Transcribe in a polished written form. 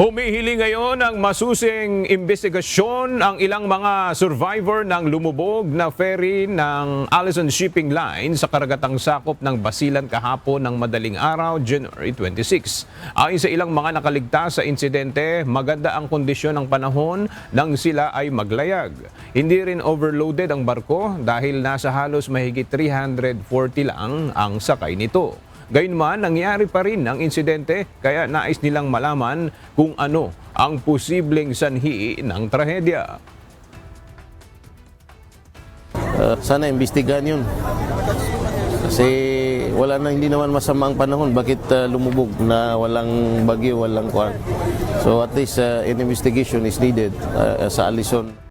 Humihili ngayon ng masusing investigasyon ang ilang mga survivor ng lumubog na ferry ng Allison Shipping Line sa karagatang sakop ng Basilan kahapon ng madaling araw, January 26. Ayon sa ilang mga nakaligtas sa insidente, maganda ang kondisyon ng panahon nang sila ay maglayag. Hindi rin overloaded ang barko dahil nasa halos mahigit 340 lang ang sakay nito. Gayunman, nangyari pa rin ang insidente kaya nais nilang malaman kung ano ang posibleng sanhi ng trahedya. Sana imbestigahan yun. Kasi hindi naman masama ang panahon. Bakit lumubog na walang bagyo, walang kuwan? So at least an investigation is needed sa Allison.